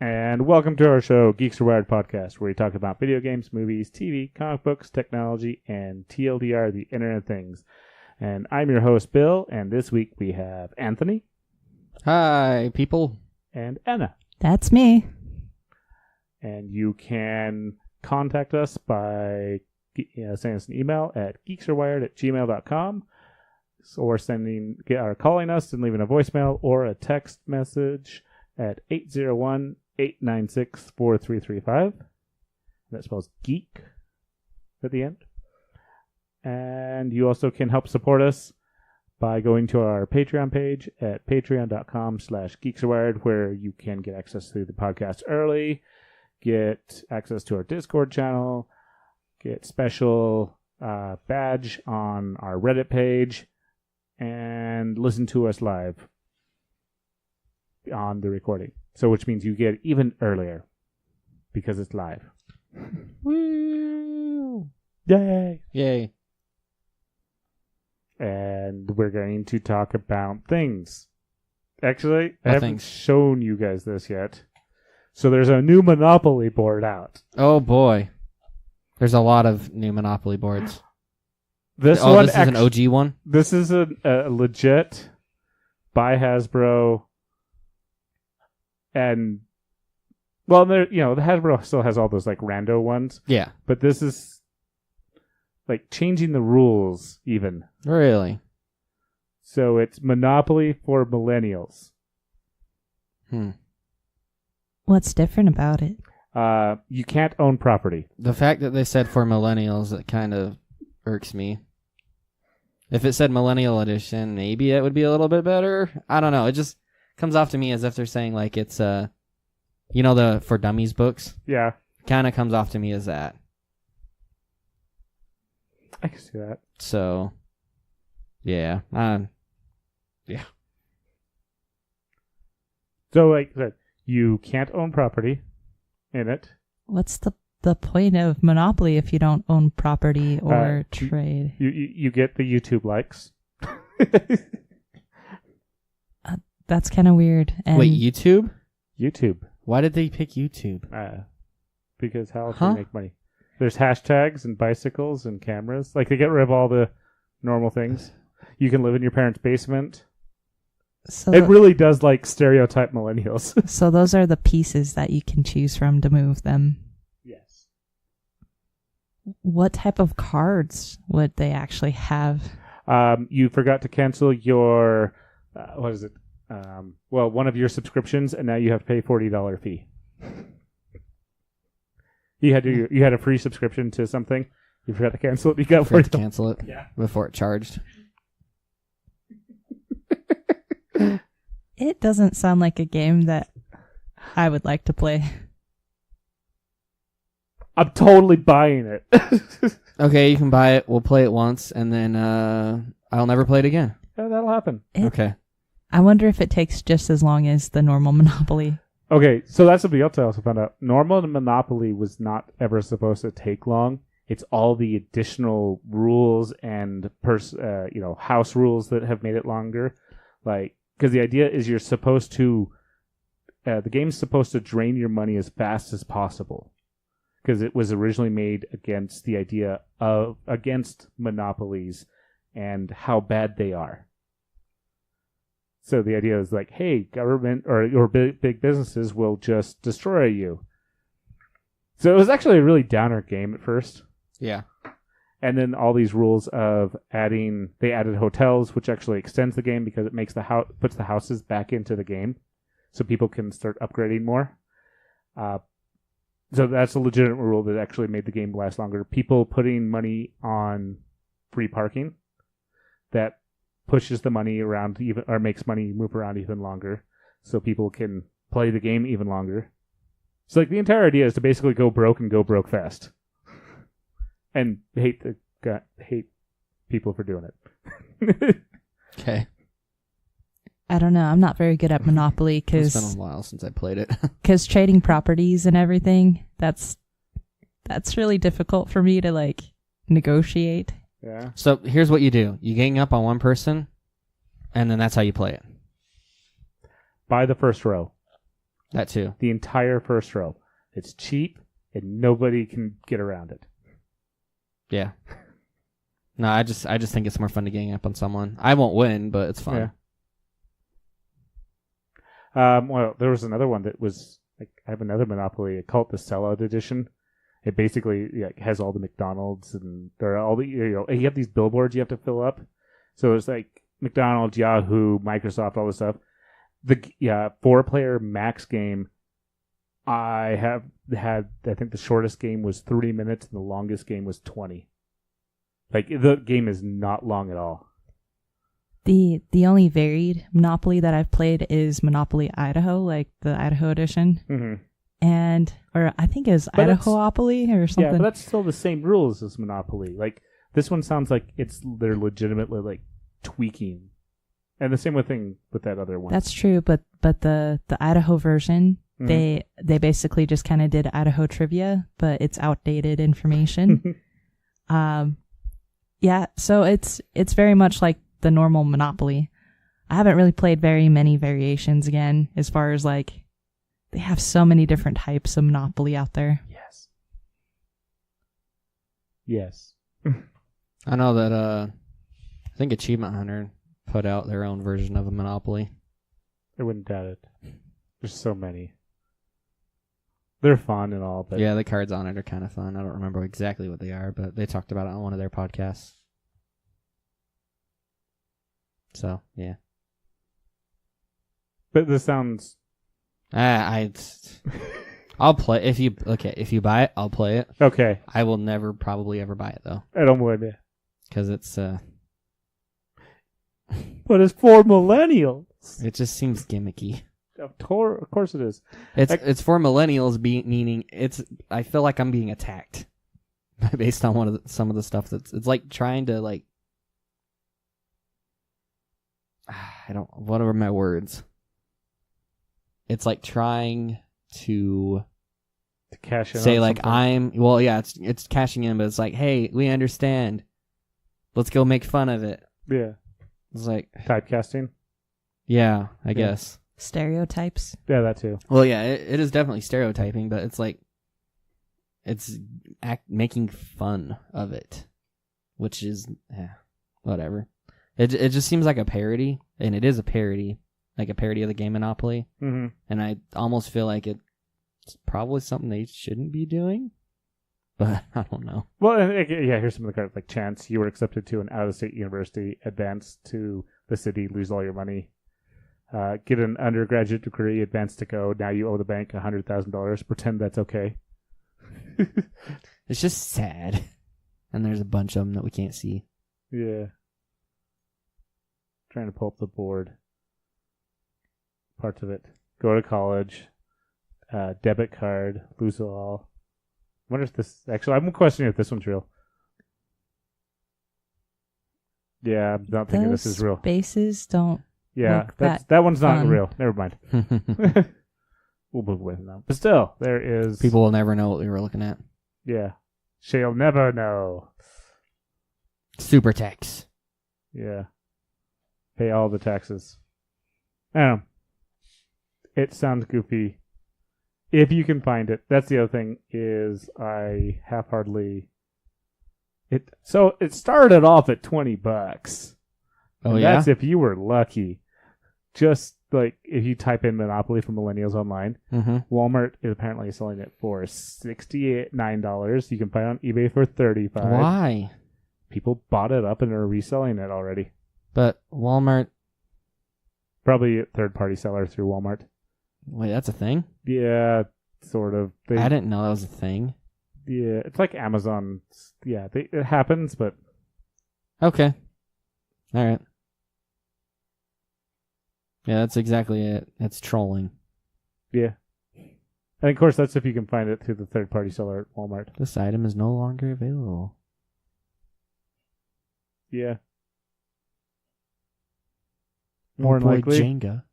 And welcome to our show, Geeks Are Wired podcast, where we talk about video games, movies, TV, comic books, technology, and TLDR, the Internet of Things. And I'm your host, Bill, and this week we have Anthony. Hi, people. And Anna. That's me. And you can contact us by sending us an email at geeksarewired@gmail.com, or calling us and leaving a voicemail or a text message at 801-896-4335. That spells geek at the end. And you also can help support us by going to our Patreon page at patreon.com/geeksarewired, where you can get access to the podcast early, get access to our Discord channel, get special badge on our Reddit page, and listen to us live on the recording. So which means you get even earlier because it's live. Woo! Yay! Yay. And we're going to talk about things. Actually, I haven't Things. shown you guys this yet. So there's a new Monopoly board out. Oh, boy. There's a lot of new Monopoly boards. This is one an OG one? This is a legit by Hasbro. And, well, the Hasbro still has all those, like, rando ones. Yeah. But this is, like, changing the rules, even. Really? So it's Monopoly for Mellennials. What's different about it? You can't own property. The fact that they said for Millennials, it kind of irks me. If it said Millennial Edition, maybe it would be a little bit better. I don't know. It just comes off to me as if they're saying, like, it's, the For Dummies books? Yeah. Kind of comes off to me as that. I can see that. So, yeah. Yeah. So, like I said, you can't own property in it. What's the point of Monopoly if you don't own property or trade? You get the YouTube likes. That's kind of weird. And Wait, YouTube? YouTube. Why did they pick YouTube? Because how else do you make money? There's hashtags and bicycles and cameras. Like, they get rid of all the normal things. You can live in your parents' basement. So it really does, like, stereotype millennials. So those are the pieces that you can choose from to move them. Yes. What type of cards would they actually have? You forgot to cancel your, what is it? One of your subscriptions, and now you have to pay $40 fee. You had a free subscription to something. You forgot to cancel it. You got Forgot to cancel it before it charged. It doesn't sound like a game that I would like to play. I'm totally buying it. Okay, you can buy it. We'll play it once, and then I'll never play it again. Yeah, that'll happen. Okay. I wonder if it takes just as long as the normal Monopoly. Okay, so that's something else I also found out. Normal Monopoly was not ever supposed to take long. It's all the additional rules and house rules that have made it longer. Like, because the idea is you're supposed to, the game's supposed to drain your money as fast as possible. Because it was originally made against monopolies and how bad they are. So the idea is like, hey, government or big businesses will just destroy you. So it was actually a really downer game at first. Yeah. And then all these rules of they added hotels, which actually extends the game because it makes puts the houses back into the game, so people can start upgrading more. So that's a legitimate rule that actually made the game last longer. People putting money on free parking, that pushes the money around or makes money move around even longer, so people can play the game even longer. So like the entire idea is to basically go broke and go broke fast. And hate people for doing it. Okay. I don't know. I'm not very good at Monopoly It's because been a while since I played it. trading properties and everything, that's really difficult for me to like negotiate. Yeah. So here's what you do. You gang up on one person, and then that's how you play it. Buy the first row. That too. The entire first row. It's cheap, and nobody can get around it. Yeah. No, I just think it's more fun to gang up on someone. I won't win, but it's fun. Yeah. Well, there was another one that was like I have another Monopoly. I call it the Sellout Edition. It basically has all the McDonald's and there are all the you have these billboards you have to fill up. So it's like McDonald's, Yahoo, Microsoft, all this stuff. The 4-player max game. I have had. I think the shortest game was 3 minutes and the longest game was 20. Like the game is not long at all. The only varied Monopoly that I've played is Monopoly Idaho, like the Idaho edition. Mm-hmm. Or I think it's Idaho-opoly or something. Yeah, but that's still the same rules as Monopoly. Like this one sounds like they're legitimately like tweaking. And the same thing with that other one. That's true, but the Idaho version, mm-hmm. they basically just kind of did Idaho trivia, but it's outdated information. Yeah, so it's very much like the normal Monopoly. I haven't really played very many variations again, as far as like they have so many different types of Monopoly out there. Yes. I know that I think Achievement Hunter put out their own version of a Monopoly. I wouldn't doubt it. There's so many. They're fun and all, but yeah, the cards on it are kind of fun. I don't remember exactly what they are, but they talked about it on one of their podcasts. So, yeah. But this sounds... I'll play... If you buy it, I'll play it. Okay. I will never probably ever buy it, though. I don't blame you. Because it's... But it's for Mellennials. It just seems gimmicky. Of course it is. It's for Millennials, meaning I feel like I'm being attacked based on some of the stuff it's like trying to like what are my words? It's like trying to cash in. Say like something. It's cashing in, but it's like, hey, we understand. Let's go make fun of it. Yeah. It's like typecasting. Yeah, I guess. Stereotypes. Yeah, that too. Well, yeah, it is definitely stereotyping, but it's like it's making fun of it, which is whatever. It just seems like a parody, and it is a parody, like a parody of the game Monopoly. Mm-hmm. And I almost feel like it's probably something they shouldn't be doing, but I don't know. Well, here's some of the cards. Like chance, you were accepted to an out-of-state university, advance to the city, lose all your money. Get an undergraduate degree, advance to go. Now you owe the bank $100,000. Pretend that's okay. It's just sad. And there's a bunch of them that we can't see. Yeah. Trying to pull up the board. Parts of it. Go to college. Debit card. Lose it all. I wonder if this... Actually, I'm questioning if this one's real. Yeah, I'm not thinking this is real. Spaces don't... Yeah, that one's not real. Never mind. We'll move away from that. But still, there is... People will never know what we were looking at. Yeah. She'll never know. Super tax. Yeah. Pay all the taxes. I don't know. It sounds goofy. If you can find it. That's the other thing, is I half-heartedly... So it started off at $20. Oh, yeah? That's if you were lucky. Just like if you type in Monopoly for Millennials online, mm-hmm. Walmart is apparently selling it for $69. You can buy it on eBay for $35. Why? People bought it up and are reselling it already. But Walmart... Probably a third-party seller through Walmart. Wait, that's a thing? Yeah, sort of. I didn't know that was a thing. Yeah, it's like Amazon. Yeah, it happens, but... Okay. All right. Yeah, that's exactly it. It's trolling. Yeah. And of course, that's if you can find it through the third-party seller at Walmart. This item is no longer available. Yeah. More than likely. Jenga.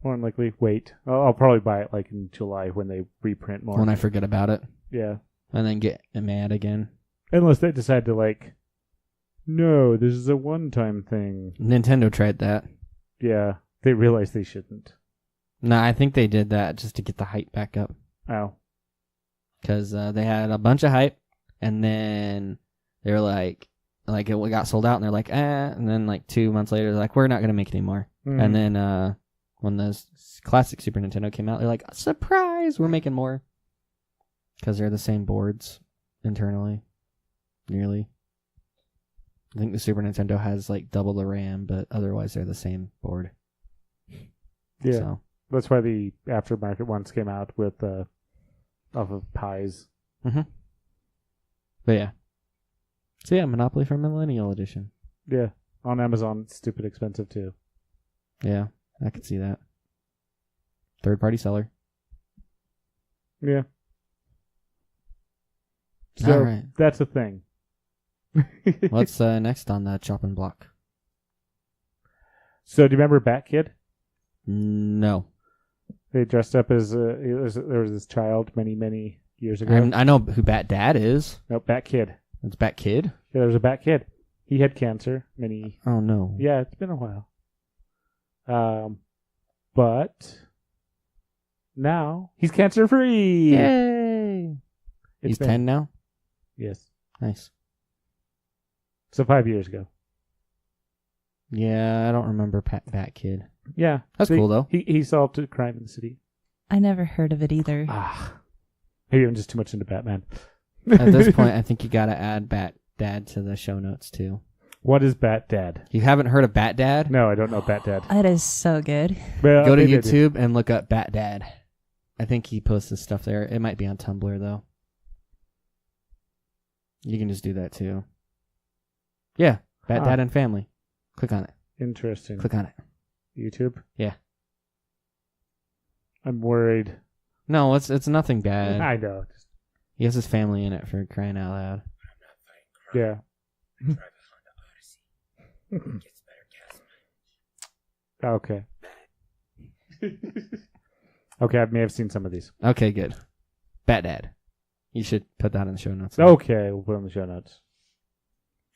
More than likely. Wait. I'll probably buy it like in July when they reprint more. When I forget about it. Yeah. And then get mad again. Unless they decide to like... No, this is a one-time thing. Nintendo tried that. Yeah, they realized they shouldn't. No, I think they did that just to get the hype back up. Oh. Because they had a bunch of hype, and then they were like it got sold out, and they're like, and then like 2 months later, they're like, we're not going to make any more. Mm. And then when the classic Super Nintendo came out, they're like, surprise, we're making more. Because they're the same boards internally, nearly. I think the Super Nintendo has like double the RAM, but otherwise they're the same board. Yeah. So. That's why the aftermarket ones came out with off of Pies. Mm-hmm. But yeah. So yeah, Monopoly for Millennial Edition. Yeah. On Amazon, it's stupid expensive too. Yeah, I could see that. Third-party seller. Yeah. So All right. that's a thing. What's next on the chopping block? So do you remember Batkid? No. They dressed up as there was this child many years ago. I know who Batdad is. No, Batkid. It's Batkid? Yeah, there was a Batkid. He had cancer. Oh, no. Yeah, it's been a while. But now he's cancer free. Yay! He's 10 now? Yes. Nice. So 5 years ago. Yeah, I don't remember Batkid. Yeah. That's cool, though. He solved a crime in the city. I never heard of it either. Maybe I'm just too much into Batman. At this point, I think you gotta add Batdad to the show notes, too. What is Batdad? You haven't heard of Batdad? No, I don't know Batdad. That is so good. Well, Go to maybe I do. YouTube and look up Batdad. I think he posts his stuff there. It might be on Tumblr, though. You can just do that, too. Yeah, Batdad and Family. Click on it. Interesting. Click on it. YouTube? Yeah. I'm worried. No, it's nothing bad. I know. He has his family in it, for crying out loud. Yeah. Okay. Okay, I may have seen some of these. Okay, good. Batdad. You should put that in the show notes. Okay, we'll put it in the show notes.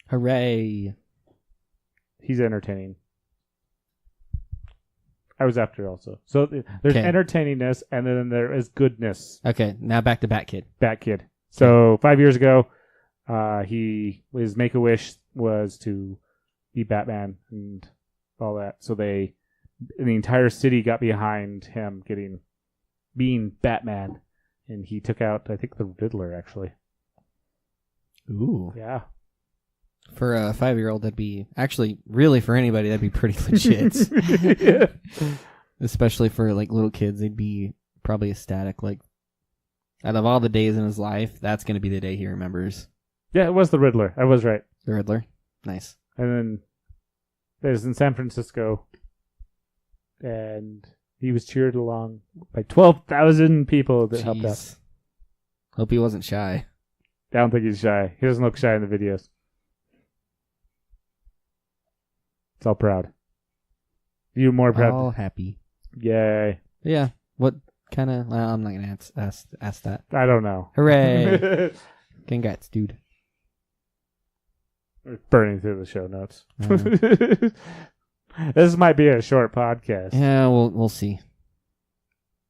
Hooray. He's entertaining. I was after it also. So there's Okay. entertainingness, and then there is goodness. Okay, now back to Batkid. Batkid. So 5 years ago, his make-a-wish was to be Batman and all that. So the entire city got behind him being Batman, and he took out, I think, the Riddler, actually. Ooh. Yeah. For a 5-year-old, that'd be... Actually, really, for anybody, that'd be pretty legit. Yeah. Especially for, like, little kids, they'd be probably ecstatic. Like, out of all the days in his life, that's going to be the day he remembers. Yeah, it was the Riddler. I was right. The Riddler? Nice. And then there's in San Francisco, and he was cheered along by 12,000 people that helped out. Jeez. Hope he wasn't shy. I don't think he's shy. He doesn't look shy in the videos. It's all proud. You more proud? All happy. Yay. Yeah. What kind of... Well, I'm not going to ask that. I don't know. Hooray. Congrats, dude. We're burning through the show notes. This might be a short podcast. Yeah, we'll see.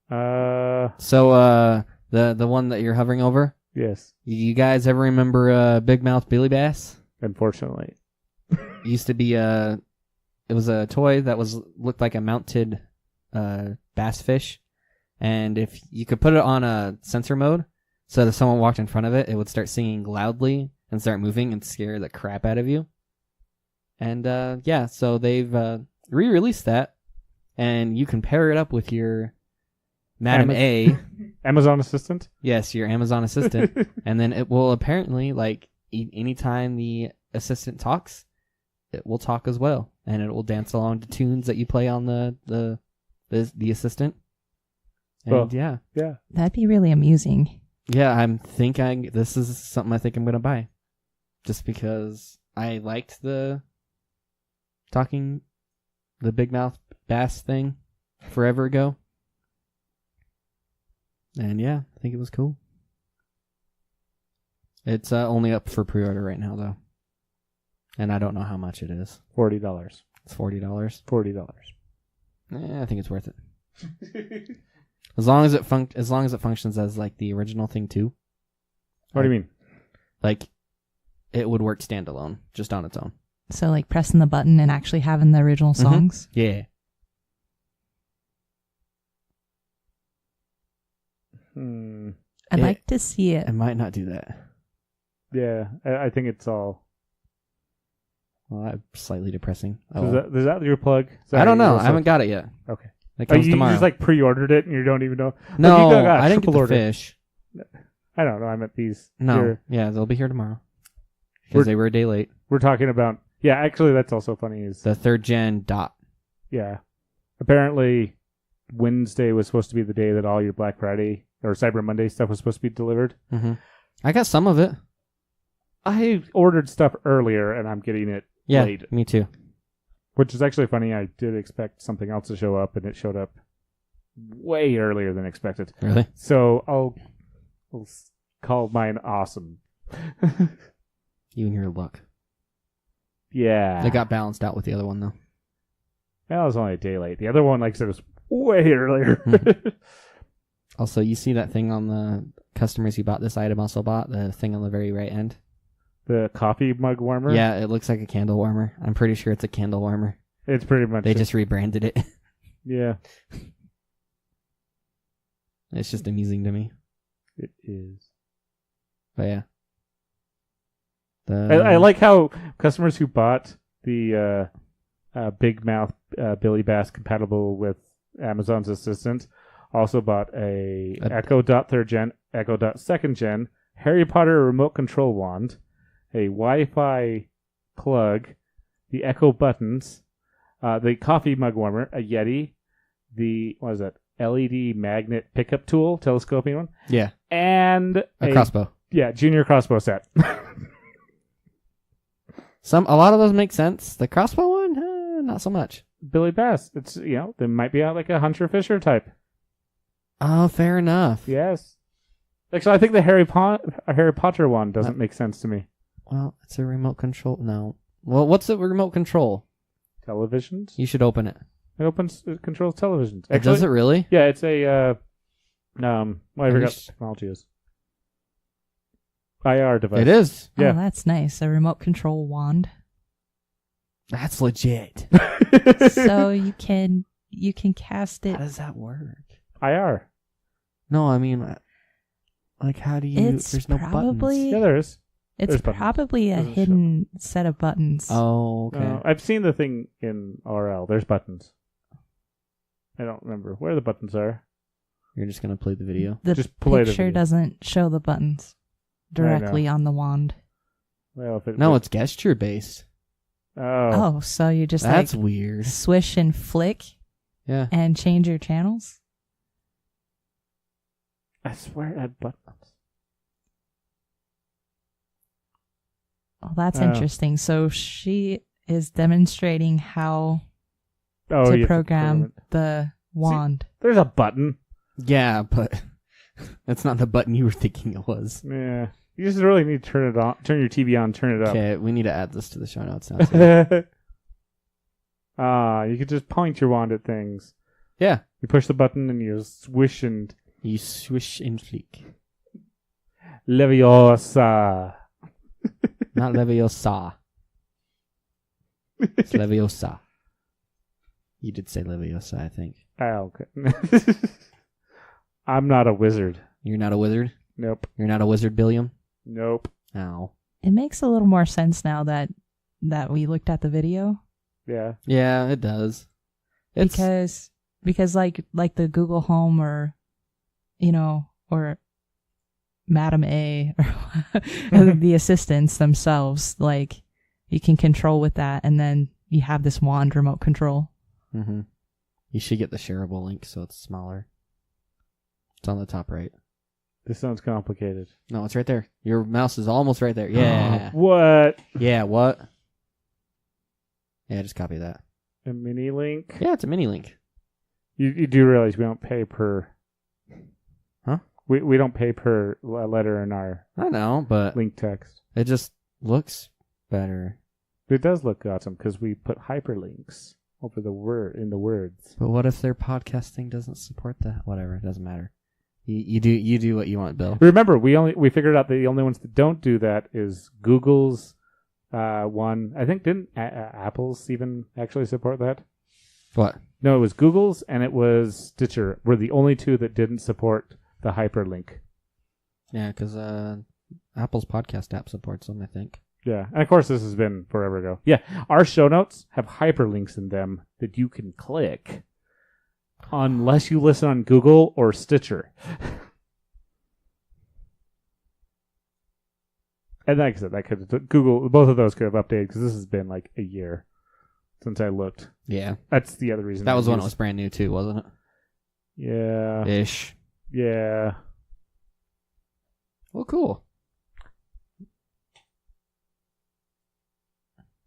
Uh, So, the one that you're hovering over, yes. you guys ever remember Big Mouth Billy Bass? Unfortunately. It used to be it was a toy that looked like a mounted bass fish, and if you could put it on a sensor mode, so that if someone walked in front of it, it would start singing loudly and start moving and scare the crap out of you. And yeah, so they've re-released that, and you can pair it up with your Madam A. Amazon Assistant? Yes, your Amazon Assistant, and then it will apparently, like, anytime the assistant talks, it will talk as well, and it will dance along to tunes that you play on the assistant. And Well, yeah, That'd be really amusing. I'm thinking this is something I think I'm gonna buy, just because I liked the big mouth bass thing forever ago, and yeah, I think it was cool. It's only up for pre-order right now though, and I don't know how much it is. $40. It's $40. $40. I think it's worth it. As long as it functions as like the original thing too. What do you mean? Like, it would work standalone, just on its own. So like pressing the button and actually having the original songs. Yeah. I'd like to see it. I might not do that. Yeah, I think it's all. Well, that's slightly depressing. So is that your plug? I don't know. I haven't got it yet. Okay. It comes you tomorrow. just like pre-ordered it and you don't even know. No, you got I didn't get triple the order. fish. I don't know. I meant these. No. Yeah, they'll be here tomorrow. Because they were a day late. We're talking about. Yeah, actually, that's also funny. Is The 3rd gen dot. yeah. Apparently, Wednesday was supposed to be the day that all your Black Friday or Cyber Monday stuff was supposed to be delivered. Mm-hmm. I got some of it. I ordered stuff earlier and I'm getting it late. Me too. Which is actually funny. I did expect something else to show up and it showed up way earlier than expected. Really? So I'll call mine awesome. You and your luck. Yeah. They got balanced out with the other one, though. That was only a day late. The other one, like I said, was way earlier. Also, you see that thing on the customers who bought this item also bought? The thing on the very right end? The coffee mug warmer? Yeah, it looks like a candle warmer. I'm pretty sure it's a candle warmer. It's pretty much They just rebranded it. Yeah. It's just amusing to me. It is. But yeah. I like how customers who bought the Big Mouth Billy Bass compatible with Amazon's Assistant also bought a Echo Dot 3rd Gen, Echo Dot 2nd Gen, Harry Potter remote control wand, a Wi-Fi plug, the Echo buttons, the coffee mug warmer, a Yeti, the LED magnet pickup tool, telescoping one. Yeah. And a crossbow. Yeah, junior crossbow set. A lot of those make sense. The crossbow one, not so much. Billy Bass. It's they might be like a Hunter Fisher type. Oh, fair enough. Yes. Actually, I think the Harry Potter one doesn't make sense to me. Well, it's a remote control. No. Well, what's the remote control? Televisions. You should open it. It controls televisions. Actually, does it really? Yeah, it's a whatever the technology is. IR device. It is. Yeah. Oh, that's nice. A remote control wand. That's legit. So you can cast it. How does that work? IR. No, I mean, like, how do you? There's no buttons. Yeah, there is. It's probably a hidden set of buttons. Oh, okay. I've seen the thing in RL. There's buttons. I don't remember where the buttons are. You're just gonna play the video. The just play the picture video. doesn't show the buttons directly on the wand. Well, it's gesture based. Oh, so you just that's weird. Swish and flick. Yeah. And change your channels. I swear it had buttons. Oh, that's interesting. So she is demonstrating how to program the wand. See, there's a button. Yeah, but that's not the button you were thinking it was. Yeah. You just really need to turn it on. Turn your TV on. Turn it up. Okay, we need to add this to the show notes now. You could just point your wand at things. Yeah. You push the button and you swish and... You swish and flick. Leviosa. Not Leviosa. It's Leviosa. You did say Leviosa, I think. Oh, okay. I'm not a wizard. You're not a wizard? Nope. You're not a wizard, Billiam? Nope. No. It makes a little more sense now that we looked at the video. Yeah. Yeah, it does. Because like the Google Home or Madam A or the assistants themselves, like you can control with that, and then you have this wand remote control. Mm-hmm. You should get the shareable link so it's smaller. It's on the top right. This sounds complicated. No, it's right there. Your mouse is almost right there. Yeah. What? Yeah, what? Yeah, just copy that. A mini link? Yeah, it's a mini link. You do realize we don't pay per... Huh? We don't pay per letter in our I know, but link text. it just looks better. It does look awesome because we put hyperlinks over the word in the words. But what if their podcasting doesn't support that? Whatever, it doesn't matter. You do what you want, Bill. Remember, we figured out that the only ones that don't do that is Google's one. I think didn't Apple's even actually support that? What? No, it was Google's and it was Stitcher were the only two that didn't support the hyperlink. Yeah, because Apple's podcast app supports them, I think. Yeah, and of course this has been forever ago. Yeah, our show notes have hyperlinks in them that you can click unless you listen on Google or Stitcher. And like I said, that could Google, both of those could have updated because this has been like a year since I looked. Yeah. That's the other reason. That was when it was brand new too, wasn't it? Yeah. Ish. Yeah. Well, cool.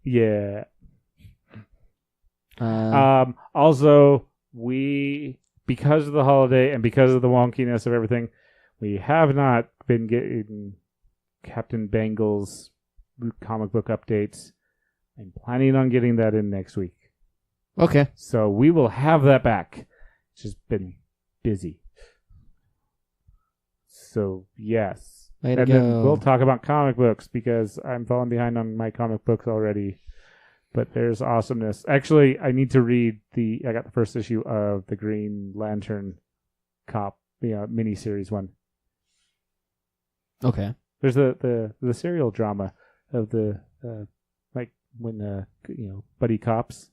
Yeah. Also, because of the holiday and because of the wonkiness of everything, we have not been getting Captain Bangle's comic book updates. I'm planning on getting that in next week. Okay. So we will have that back. It's just been busy. So, yes. Way to And go. then we'll talk about comic books because I'm falling behind on my comic books already. But there's awesomeness. Actually, I need to read I got the first issue of the Green Lantern Cop, miniseries one. Okay. There's the serial drama of the like when buddy cops,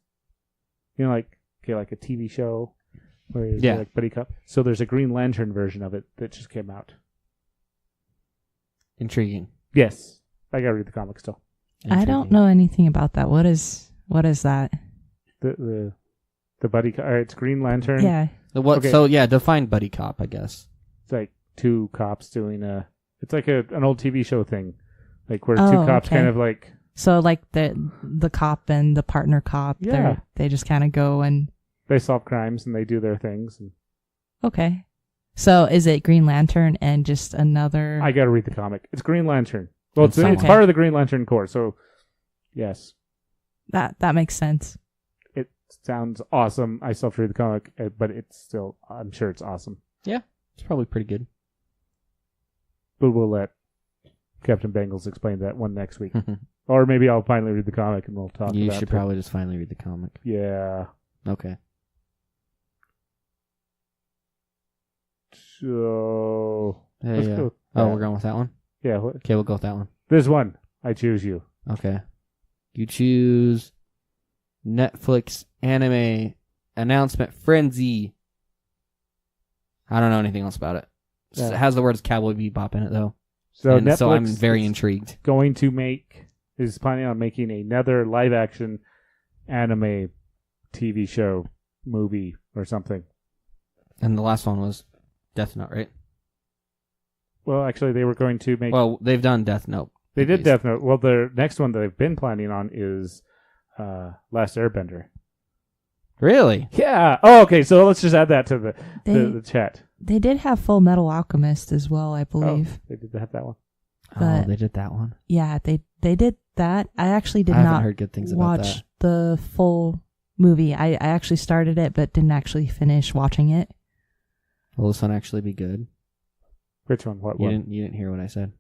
like a TV show where Yeah. like buddy cop. So there's a Green Lantern version of it that just came out. Intriguing. Yes, I gotta read the comic still. I don't know anything about that. What is that? The buddy cop. It's Green Lantern. Yeah. What? Okay. So yeah, define buddy cop, I guess. It's like two cops doing it's like an old TV show thing, like where Oh, two cops okay. kind of like. So like the cop and the partner cop, Yeah. they just kind of go and They solve crimes and they do their things. And okay. So is it Green Lantern and just another? I gotta read the comic. It's Green Lantern. Well, it's Okay. part of the Green Lantern Corps. So, yes, That makes sense. it sounds awesome. I still have to read the comic, but it's still. I'm sure it's awesome. Yeah, it's probably pretty good. But we'll let Captain Bangles explain that one next week, or maybe I'll finally read the comic and we'll talk. You about should it. probably just finally read the comic. Yeah. Okay. So Hey, let's go. with oh, that. we're going with that one? Yeah. Okay, we'll go with that one. This one, I choose you. Okay. You choose Netflix anime announcement frenzy. I don't know anything else about it. Yeah. It has the words Cowboy Bebop in it though. So and Netflix so I'm very is intrigued. is planning on making another live action anime TV show, movie, or something. And the last one was Death Note, right? Well, actually, they were going to make. Well, they've done Death Note. they did movies. Death Note. Well, the next one that they've been planning on is Last Airbender. Really? Yeah. Oh, okay. So let's just add that to the chat. They did have Full Metal Alchemist as well, I believe. Oh, they did have that one. But- Oh, they did that one. Yeah, they did that. I actually did I haven't not heard good things about watch that. the full movie. I actually started it, but didn't actually finish watching it. Will this one actually be good? Which one? What You one? didn't hear what I said.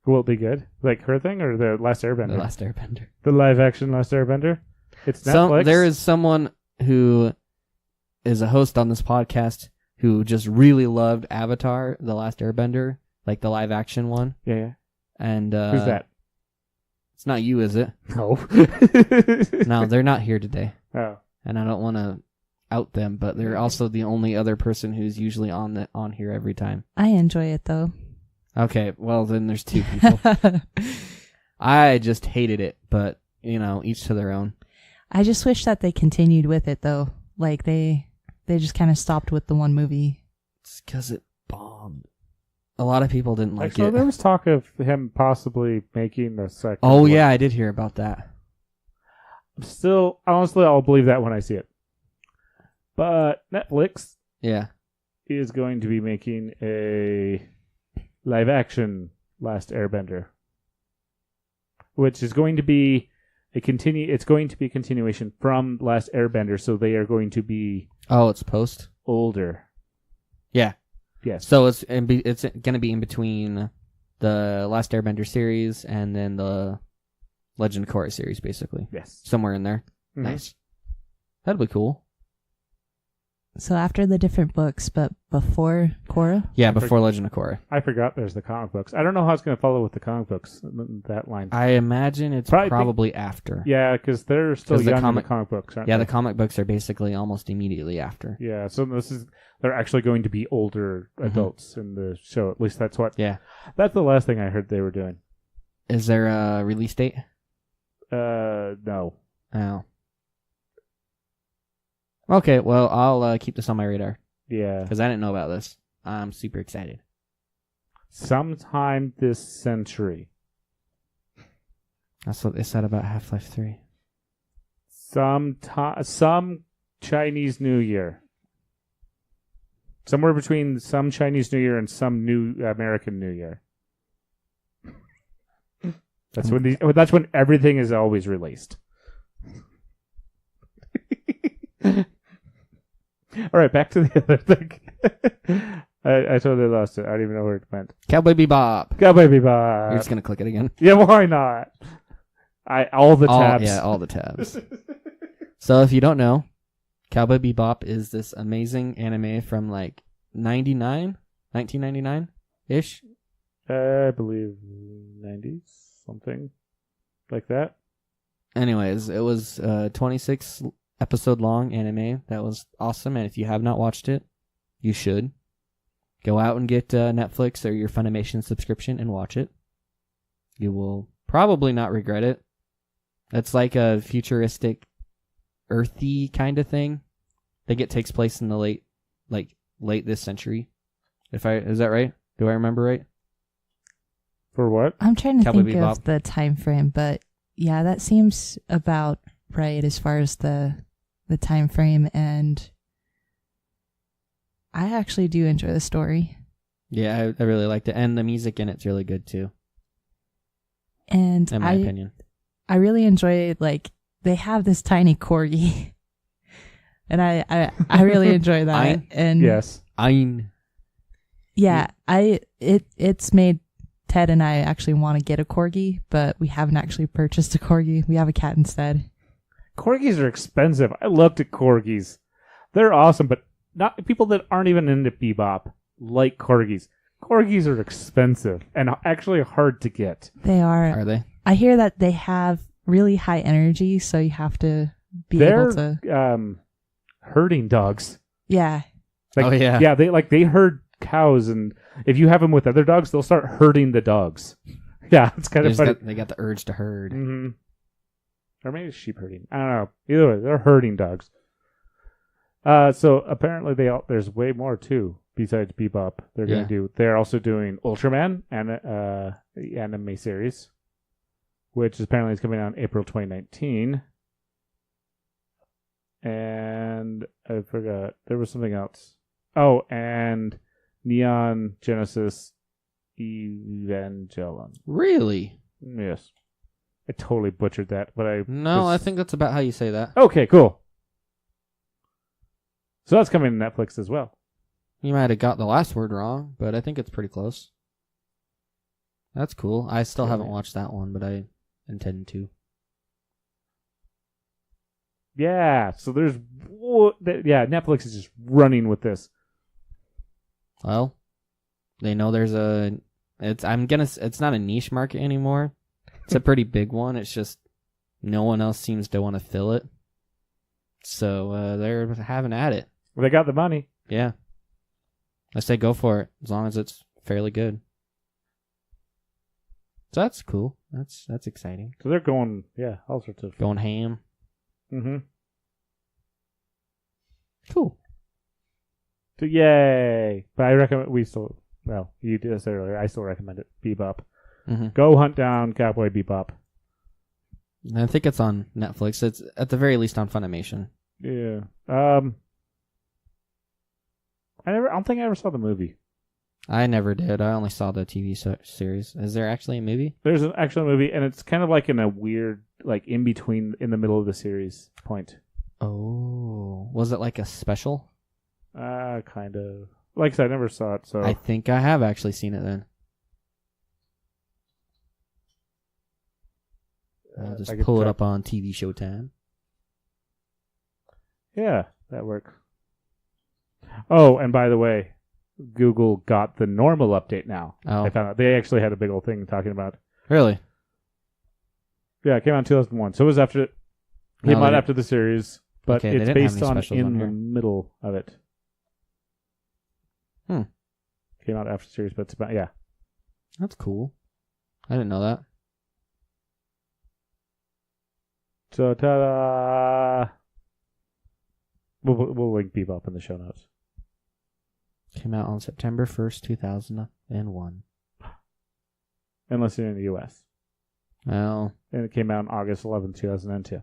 Will it be good? Like her thing or the Last Airbender? The Last Airbender. The live action Last Airbender? It's Netflix. There is someone who is a host on this podcast who just really loved Avatar, The Last Airbender, like the live action one. Yeah. And Who's that? It's not you, is it? No. No, they're not here today. Oh. And I don't want to out them, but they're also the only other person who's usually on here every time. I enjoy it though. Okay, well then there's two people. I just hated it, but each to their own. I just wish that they continued with it though. Like they just kind of stopped with the one movie. It's because it bombed. A lot of people didn't like So it. there was talk of him possibly making the second Oh one. yeah, I did hear about that. Still, honestly, I'll believe that when I see it. But Netflix Yeah. is going to be making a live action Last Airbender, which is going to be It's going to be a continuation from Last Airbender, so they are going to be Oh, it's post. older. Yeah. Yes. So it's going to be in between the Last Airbender series and then the Legend of Korra series, basically. Yes. Somewhere in there. Mhm. Nice. That'd be cool. So after the different books, but before Korra? Yeah, before Legend of Korra. I forgot there's the comic books. I don't know how it's going to follow with the comic books, that line. I imagine it's probably after. Yeah, because they're still 'Cause the young in the comic books, aren't Yeah, they? the comic books are basically almost immediately after. Yeah, so they're actually going to be older adults in the show. At least that's Yeah. That's the last thing I heard they were doing. Is there a release date? No. Oh. Okay, well, I'll keep this on my radar. Yeah. Because I didn't know about this. I'm super excited. Sometime this century. That's what they said about Half-Life 3. Some Chinese New Year. Somewhere between some Chinese New Year and some new American New Year. That's when everything is always released. All right, back to the other thing. I totally lost it. I don't even know where it went. Cowboy Bebop. Cowboy Bebop. You're just going to click it again? Yeah, why not? All the tabs. Yeah, all the tabs. So if you don't know, Cowboy Bebop is this amazing anime from like 1999-ish. I believe 90s, something like that. Anyways, it was 26 episode long anime that was awesome, and if you have not watched it, you should go out and get Netflix or your Funimation subscription and watch it. You will probably not regret it. It's like a futuristic, earthy kind of thing. I think it takes place in the late this century. Is that right? Do I remember right? For what? I'm trying to Cowboy think Bebop. of the time frame, but yeah, that seems about right as far as the time frame, and I actually do enjoy the story. Yeah, I really liked it, and the music in it's really good too. And In my opinion. I really enjoy, like, they have this tiny corgi, and I really enjoy that. Ein? And Yes. yeah, it's made Ted and I actually want to get a corgi, but we haven't actually purchased a corgi. We have a cat instead. Corgis are expensive. I looked at corgis. They're awesome, but not people that aren't even into Bebop like corgis. Corgis are expensive and actually hard to get. They are. Are they? I hear that they have really high energy, so you have to be able to. They're herding dogs. Yeah. Oh, yeah. Yeah, they herd cows, and if you have them with other dogs, they'll start herding the dogs. Yeah, it's kind of funny. They got the urge to herd. Mm-hmm. Or maybe it's sheep herding. I don't know. Either way, they're herding dogs. So apparently there's way more too besides Bebop. They're also doing Ultraman and the anime series, which apparently is coming out in April 2019. And I forgot there was something else. Oh, and Neon Genesis Evangelion. Really? Yes. I totally butchered that, but I think that's about how you say that. Okay, cool. So that's coming to Netflix as well. You might have got the last word wrong, but I think it's pretty close. That's cool. I still haven't watched that one, but I intend to. Yeah, so Netflix is just running with this. Well, they know there's it's not a niche market anymore. It's a pretty big one. It's just no one else seems to want to fill it. So they're having at it. Well, they got the money. Yeah. I say go for it, as long as it's fairly good. So that's cool. That's exciting. So they're going, all sorts of... Going ham. Mm-hmm. Cool. So yay! But I recommend, you did this earlier, I still recommend it. Bebop. Mm-hmm. Go hunt down Cowboy Bebop. I think it's on Netflix. It's at the very least on Funimation. Yeah. I don't think I ever saw the movie. I never did. I only saw the TV series. Is there actually a movie? There's an actual movie, and it's kind of like in a weird like in between, in the middle of the series point. Oh, was it like a special? Kind of. Like I said, I never saw it, so I think I have actually seen it then. I'll just I could pull it try- up on TV Showtime. Yeah, that works. Oh, and by the way, Google got the normal update now. Oh, I found out they actually had a big old thing talking about. really? Yeah, it came out in 2001, so it was after. Came No, out they- after the series, but Okay, they it's didn't have based any on specials in on the here. middle of it. Came out after the series, but it's about That's cool. I didn't know that. So ta-da! We'll link Bebop in the show notes. Came out on September 1st, 2001. Unless you're in the U.S. Oh, And it came out on August 11th, 2002.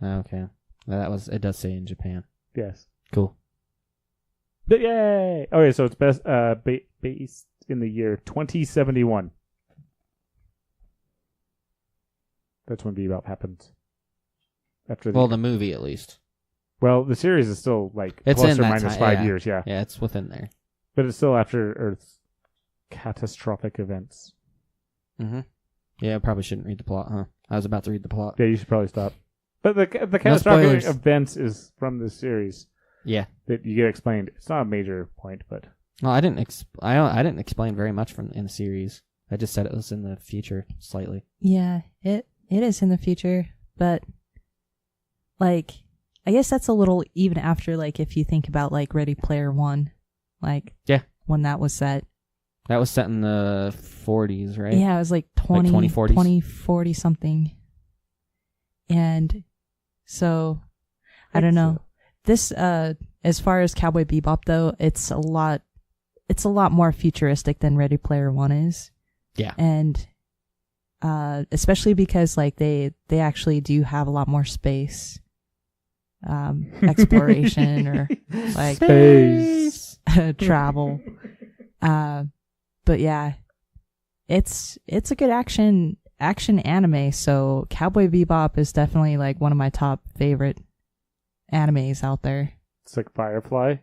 okay. It does say in Japan. Yes. Cool. But yay! Okay, so it's based in the year 2071. That's when Bebop happens. After The movie at least. the series is still like It's plus in or that minus time, 5 yeah. years, yeah. Yeah, it's within there. But it's still after Earth's catastrophic events. Mm-hmm. Yeah, I probably shouldn't read the plot, huh? I was about to read the plot. Yeah, you should probably stop. But the catastrophic spoilers. events is from this series Yeah. that you get explained. It's not a major point, but Well, I didn't explain very much in the series. I just said it was in the future slightly. Yeah, it is in the future, but like I guess that's a little even after like if you think about like Ready Player One, like Yeah. when that was set. That was set in the 40s, right? Yeah, it was like 2040s? 2040 something. And so I don't know. This as far as Cowboy Bebop though, it's a lot more futuristic than Ready Player One is. Yeah. And especially because like they actually do have a lot more space exploration or like space travel. But yeah, it's a good action anime. So Cowboy Bebop is definitely like one of my top favorite animes out there. It's like Firefly,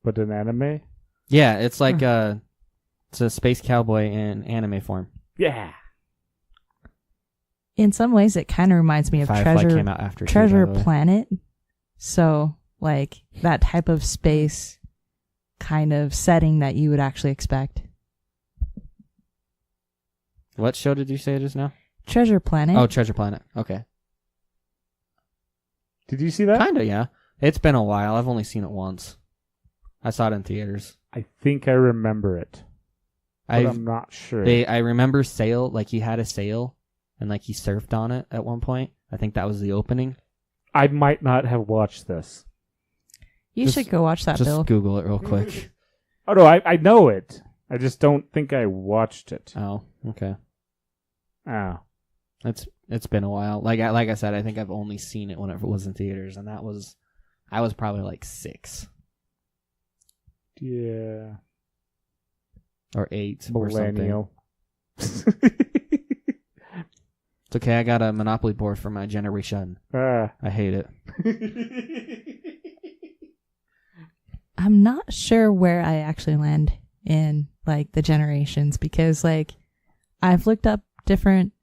but an anime. Yeah, it's like it's a space cowboy in anime form. Yeah. In some ways, it kind of reminds me of Firefly came out after Treasure too, by the way. Planet. So like that type of space kind of setting that you would actually expect. What show did you say just now? Treasure Planet. Oh, Treasure Planet. Okay. Did you see that? Kinda, yeah. It's been a while. I've only seen it once. I saw it in theaters. I think I remember it, but I'm not sure. I remember sail, like he had a sail, and like he surfed on it at one point. I think that was the opening. I might not have watched this. You Just- should go watch that, Just Bill. Google it real quick. Oh no, I know it. I just don't think I watched it. Oh, okay. Oh. It's been a while. Like I said, I think I've only seen it whenever it was in theaters, and I was probably like 6 Yeah. or 8 or something. Millennial. It's okay. I got a Monopoly board for my generation. Ah. I hate it. I'm not sure where I actually land in like the generations because like I've looked up different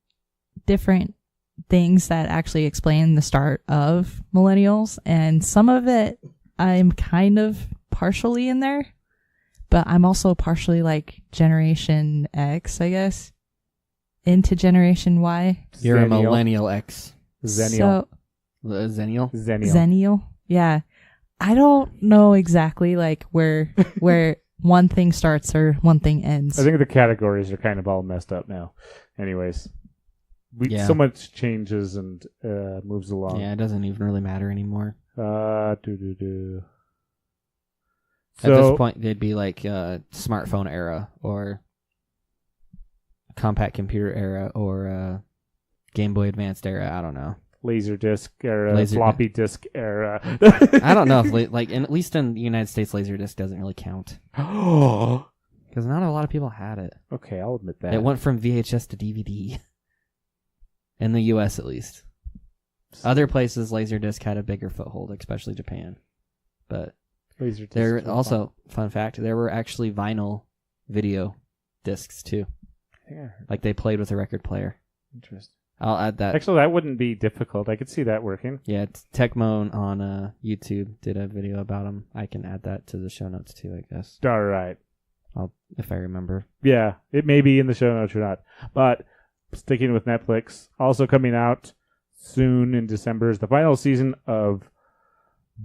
things that actually explain the start of Millennials, and some of it I'm kind of partially in there, but I'm also partially like Generation X, I guess, into Generation Y. You're a Zennial. millennial X. Zennial. So Zennial? Zennial. Zennial. Yeah. I don't know exactly like where one thing starts or one thing ends. I think the categories are kind of all messed up now. Anyways. Yeah. So much changes and moves along. Yeah, it doesn't even really matter anymore. So, At this point, they'd be like smartphone era or compact computer era or Game Boy Advanced era. I don't know. Laserdisc era, floppy disk era. I don't know if at least in the United States, Laserdisc doesn't really count Oh. because not a lot of people had it. Okay, I'll admit that. It went from VHS to DVD in the U.S. at least. Other places, Laserdisc had a bigger foothold, especially Japan. But Laserdiscs there were also, fun fact, there were actually vinyl video discs too. Yeah, Like they played with a record player. interesting. I'll add that. Actually, that wouldn't be difficult. I could see that working. Yeah, it's Tecmo on YouTube did a video about them. I can add that to the show notes too, I guess. All right. If I remember. Yeah, it may be in the show notes or not. But sticking with Netflix, also coming out soon in December is the final season of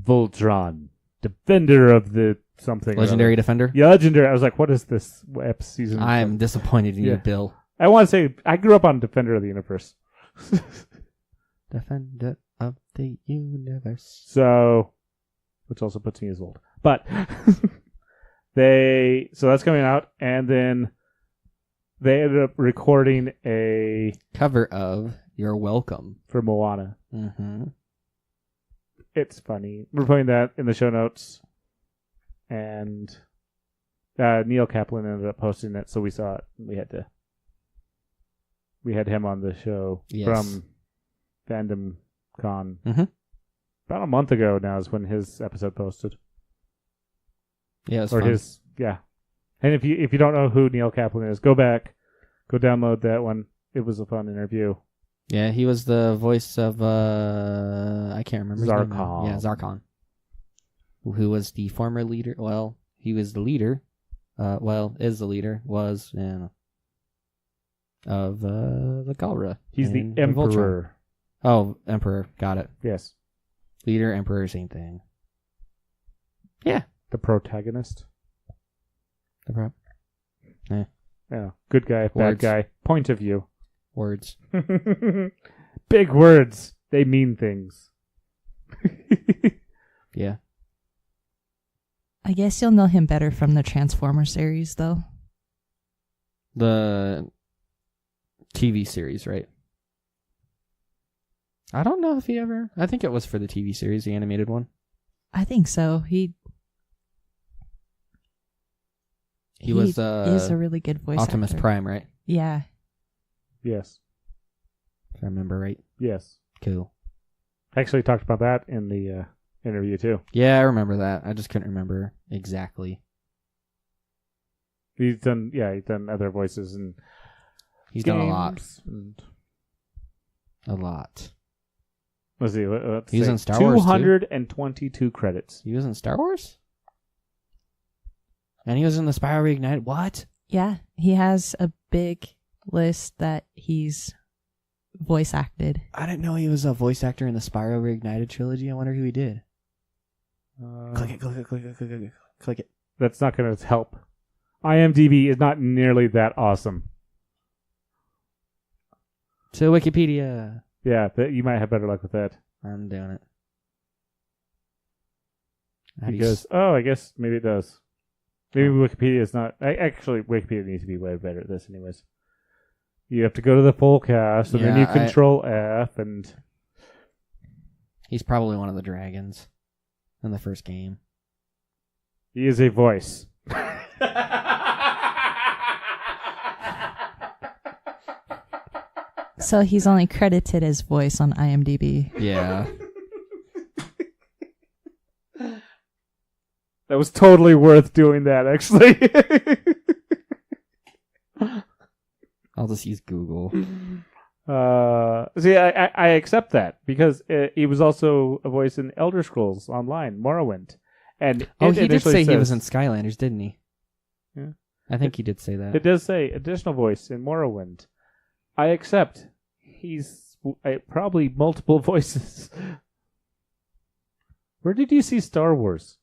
Voltron, Defender of the something. Legendary Defender? Yeah, Legendary. I was like, what is this season? I'm disappointed in you, Bill. I want to say, I grew up on Defender of the Universe. Defender of the Universe. So, which also puts me as old. But, so that's coming out, and then they ended up recording a cover of You're Welcome for Moana. Mm-hmm. It's funny. We're putting that in the show notes, and Neil Kaplan ended up posting it, so we saw it. We had him on the show from Fandom Con. Mm-hmm. About a month ago now is when his episode posted. Yeah, it was fun. And if you don't know who Neil Kaplan is, go back, go download that one. It was a fun interview. Yeah, he was the voice of I can't remember his name now. Yeah, Zarkon, who was the former leader. Well, he was the leader. Is the leader. Was of the Galra. He's the Emperor. Oh, Emperor. Got it. Yes. Leader, Emperor, same thing. Yeah. The protagonist. Yeah. Good guy, bad guy. Point of view. Words. Big words. They mean things. Yeah. I guess you'll know him better from the Transformer series, though. The TV series, right? I don't know if he ever... I think it was for the TV series, the animated one. I think so. He was is a really good voice Optimus actor. Prime, right? Yeah. Yes. If I remember right. Yes. Cool. Actually talked about that in the interview, too. Yeah, I remember that. I just couldn't remember exactly. He's done other voices and he's done a lot. And... A lot. Let's see. Let's he was say in Star Wars, 222 credits. He was in Star Wars? And he was in the Spyro Reignited. What? Yeah, he has a big list that he's voice acted. I didn't know he was a voice actor in the Spyro Reignited trilogy. I wonder who he did. Click it. That's not going to help. IMDb is not nearly that awesome. To Wikipedia. Yeah, you might have better luck with that. I'm doing it. Because, I guess maybe it does. Maybe Wikipedia is not... Actually, Wikipedia needs to be way better at this anyways. You have to go to the full cast, and then you control F, and... He's probably one of the dragons in the first game. He is a voice. So he's only credited as voice on IMDb. Yeah. That was totally worth doing that, actually. I'll just use Google. See, I accept that because he was also a voice in Elder Scrolls Online, Morrowind. And he did say he was in Skylanders, didn't he? Yeah. I think he did say that. It does say additional voice in Morrowind. I accept. He's probably multiple voices. Where did you see Star Wars?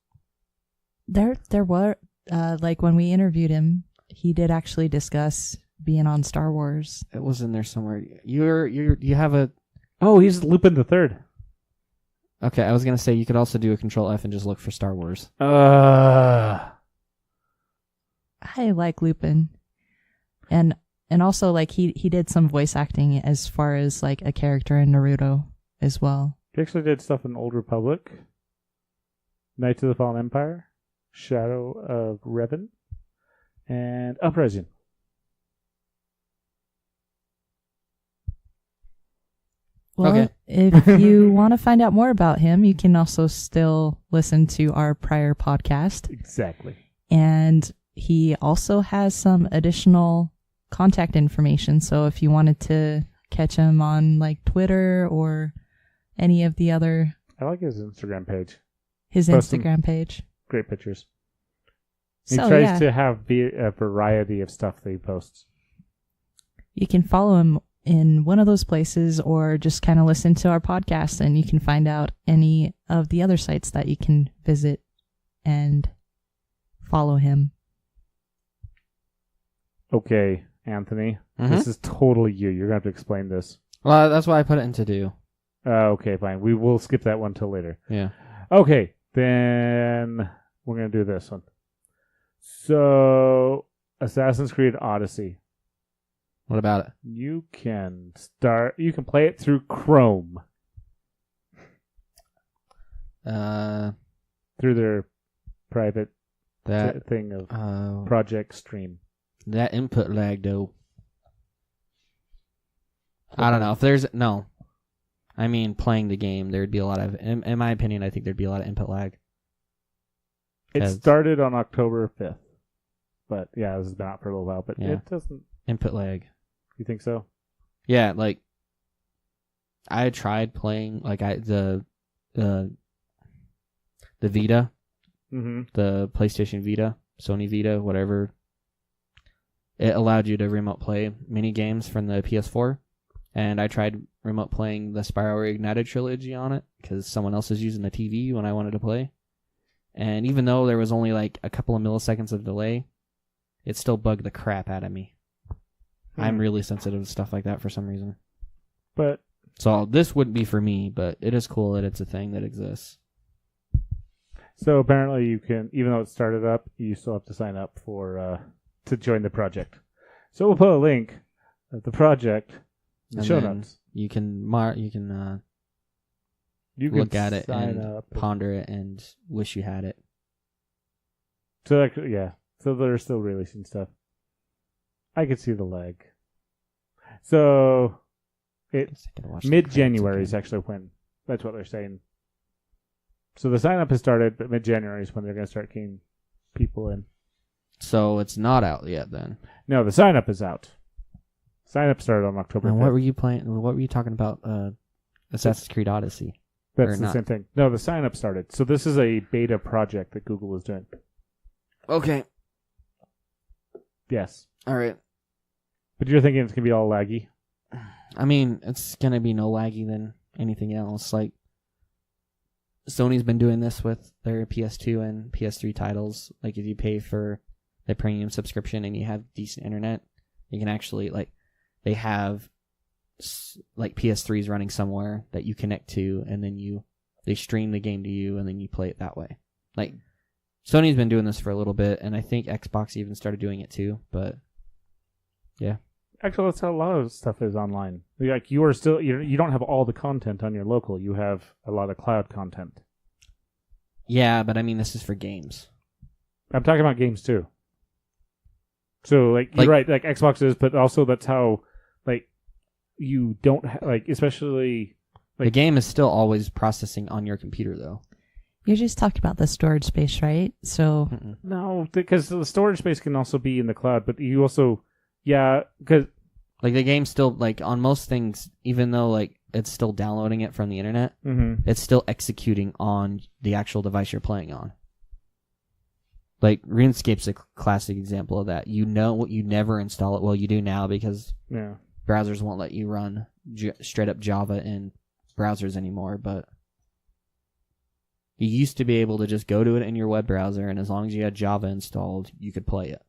There were like when we interviewed him, he did actually discuss being on Star Wars. It was in there somewhere. You have a... Oh, he's Lupin the Third. Okay, I was gonna say you could also do a Control F and just look for Star Wars. I like Lupin, and also like he did some voice acting as far as like a character in Naruto as well. He actually did stuff in Old Republic, Knights of the Fallen Empire, Shadow of Revan, and Uprising. Well, Okay. if you want to find out more about him, you can also still listen to our prior podcast. Exactly. And he also has some additional contact information. So if you wanted to catch him on like Twitter or any of the other, I like his Instagram page. his Post some Instagram page. Great pictures. He So tries yeah, to have a variety of stuff that he posts. you can follow him in one of those places or just kind of listen to our podcast and you can find out any of the other sites that you can visit and follow him. Okay, Anthony. Mhm. This is totally you. You're going to have to explain this. Well, that's why I put it in to do. Okay, fine. We will skip that one till later. Yeah. Okay, then we're going to do this one. So, Assassin's Creed Odyssey. What about it? You can play it through Chrome. Through their private That thing of Project Stream. that input lag though. I don't know if there's no. I mean, playing the game, there'd be a lot of. In my opinion, I think there'd be a lot of input lag. It 'Cause- started on October 5th. But yeah, this has been out for a little while. But Yeah. it doesn't. Input lag. You think so? Yeah, like I tried playing like the Vita, Mm-hmm. the PlayStation Vita, Sony Vita, whatever. It allowed you to remote play mini games from the PS4, and I tried remote playing the Spyro Reignited trilogy on it because someone else was using the TV when I wanted to play. And even though there was only like a couple of milliseconds of delay, it still bugged the crap out of me. I'm really sensitive to stuff like that for some reason. But So this wouldn't be for me, but it is cool that it's a thing that exists. so apparently you can, even though it started up, you still have to sign up for to join the project. So we'll put a link of the project in the And show then notes. You can You can look at it sign and up. ponder it and wish you had it. So actually, yeah. So they're still releasing stuff. I could see the lag. So Guess I gotta watch the mid-January credits is actually when. That's what they're saying. So the sign up has started, but mid-January is when they're going to start getting people in. So it's not out yet then. No, the sign up is out. Sign up started on October 5th. And what were you playing? What were you talking about? Assassin's Creed Odyssey. That's or the not? same thing. No, the sign up started. So this is a beta project that Google is doing. Okay. Yes. All right. But you're thinking it's going to be all laggy? I mean, it's gonna be no laggy than anything else. Like Sony's been doing this with their PS2 and PS3 titles. Like if you pay for the premium subscription and you have decent internet, you can actually like they have like PS3s running somewhere that you connect to, and then they stream the game to you, and then you play it that way. Like Sony's been doing this for a little bit, and I think Xbox even started doing it too. But yeah. Actually, that's how a lot of stuff is online. Like you are still, you don't have all the content on your local. You have a lot of cloud content. Yeah, but I mean, this is for games. I'm talking about games too. So like you're right, like Xbox is, but also that's how like you don't like, especially The game is still always processing on your computer, though. You're just talking about the storage space, right? So no, because the storage space can also be in the cloud, but you also because like the game still like on most things, even though like it's still downloading it from the internet, it's still executing on the actual device you're playing on. Like RuneScape's a classic example of that. You never install it. Well, you do now because browsers won't let you run straight up Java in browsers anymore. But you used to be able to just go to it in your web browser, and as long as you had Java installed, you could play it.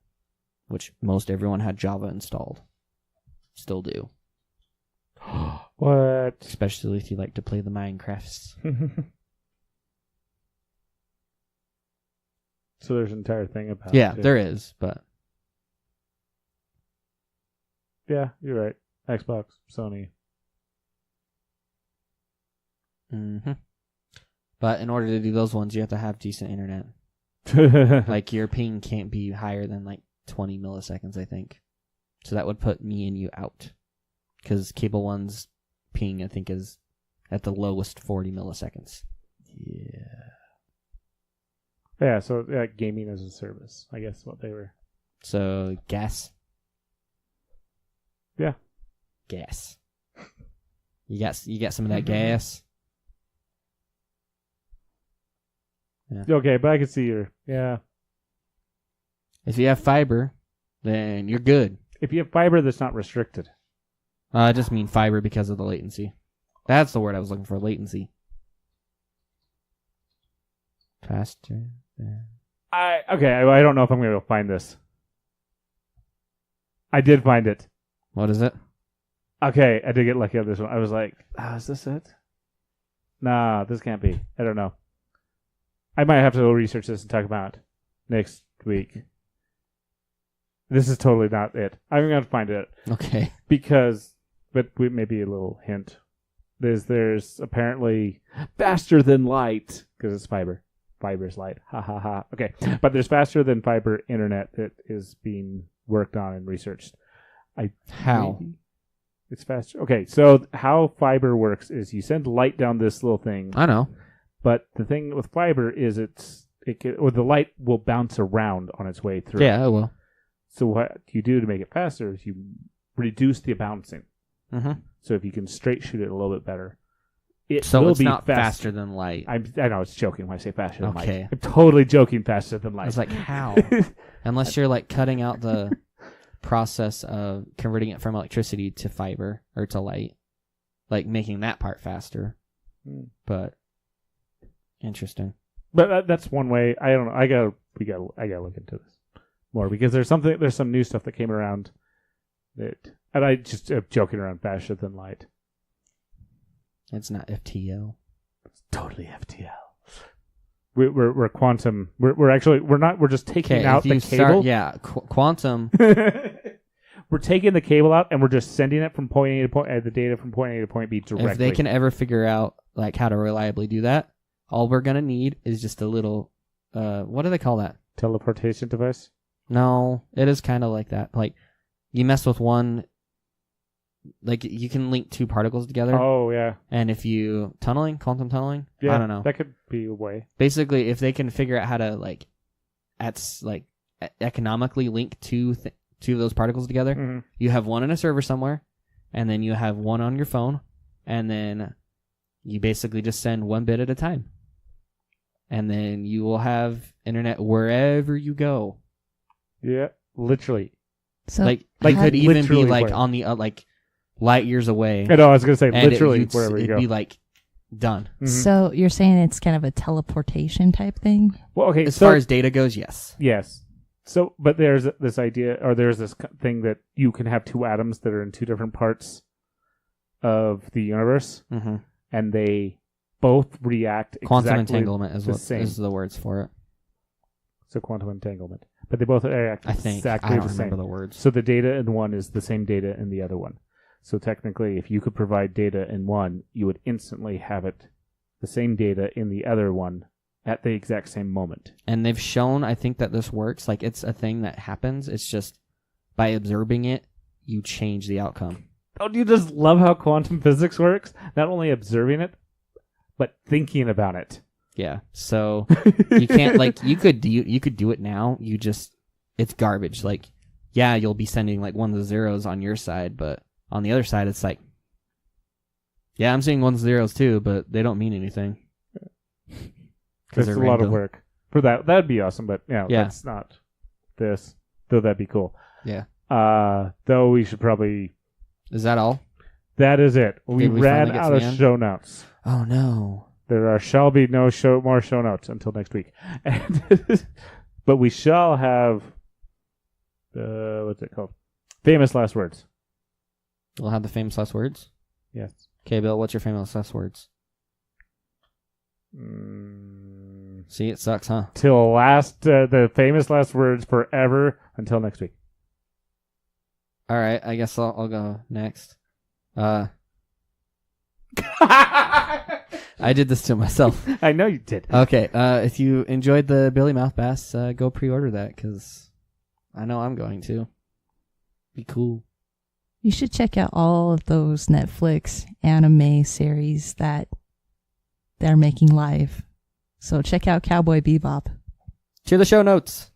Which most everyone had Java installed. Still do. What? Especially if you like to play the Minecrafts. So there's an entire thing about Yeah, it. there is, but Yeah, you're right. Xbox, Sony. But in order to do those ones, you have to have decent internet. Like your ping can't be higher than like 20 milliseconds, I think. So that would put me and you out. Because cable one's ping, I think, is at the lowest 40 milliseconds. Yeah, so gaming as a service, I guess what they were. So, gas. Yeah. Gas. You got some of that gas? Yeah. Okay, but I can see your... Yeah. If you have fiber, then you're good. If you have fiber that's not restricted. I just mean fiber because of the latency. That's the word I was looking for, latency. Faster than... I don't know if I'm going to find this. I did find it. What is it? Okay, I did get lucky on this one. I was like, is this it? Nah, this can't be. I don't know. I might have to go research this and talk about it next week. This is totally not it. I'm going to find it. Okay. But maybe a little hint. There's apparently faster than light, because it's fiber. Fiber's light. Ha ha ha. Okay. But there's faster than fiber internet that is being worked on and researched. How? It's faster. Okay, so how fiber works is you send light down this little thing. I know. But the thing with fiber is the light will bounce around on its way through. Yeah, it will. So what you do to make it faster is you reduce the bouncing. Mm-hmm. So if you can straight shoot it a little bit better, it so will it's be not faster. faster than light. I know it's joking when I say faster than light. Okay. I'm totally joking faster than light. I was like, how? Unless you're like cutting out the process of converting it from electricity to fiber or to light, like making that part faster. But interesting. But that's one way. I don't know. I gotta look into this more because there's some new stuff that came around and I just am joking around faster than light. It's not FTL. It's totally FTL. We're quantum. We're just taking out the cable. Quantum. We're taking the cable out and we're just sending it from point A to point, the data from point A to point B directly. If they can ever figure out like how to reliably do that, all we're gonna need is just a little. What do they call that? Teleportation device. No, it is kind of like that. Like you mess with one. Like you can link two particles together. Oh yeah. And if you quantum tunneling, yeah, I don't know. That could be a way. Basically, if they can figure out how to economically link two of those particles together, mm-hmm. You have one in a server somewhere, and then you have one on your phone, and then you basically just send one bit at a time, and then you will have internet wherever you go. Yeah, literally. So like could even be like where? on the light years away. I know, I was going to say, literally, wherever you go. It'd be like done. Mm-hmm. So you're saying it's kind of a teleportation type thing? Well, okay. As far as data goes, yes. Yes. So, but there's this idea, or there's this thing that you can have two atoms that are in two different parts of the universe, mm-hmm. and they both react quantum exactly entanglement is the words for it. So quantum entanglement. But they both react exactly I don't the same. remember the words. So the data in one is the same data in the other one. So technically, if you could provide data in one, you would instantly have the same data in the other one at the exact same moment. And they've shown, I think, that this works. Like, it's a thing that happens. It's just by observing it, you change the outcome. Don't you just love how quantum physics works? Not only observing it, but thinking about it. Yeah. So you can't you could do it now. It's garbage. Like, yeah, you'll be sending like ones and zeros on your side, but on the other side, it's like, yeah, I'm seeing ones and zeros too, but they don't mean anything. It's a lot of work for that. That'd be awesome, but yeah, that's not this. Though that'd be cool. Yeah. Though we should probably. Is that all? That is it. We ran out of show notes. Oh no. There shall be no more show notes until next week. But we shall have what's it called? Famous last words. We'll have the famous last words? Yes. Okay, Bill, what's your famous last words? See, it sucks, huh? Till the famous last words forever until next week. All right, I guess I'll go next. I did this to myself. I know you did. Okay, if you enjoyed the Billy Mouth Bass, go pre-order that, because I know I'm going to. Be cool. You should check out all of those Netflix anime series that they're making live. So check out Cowboy Bebop. To the show notes.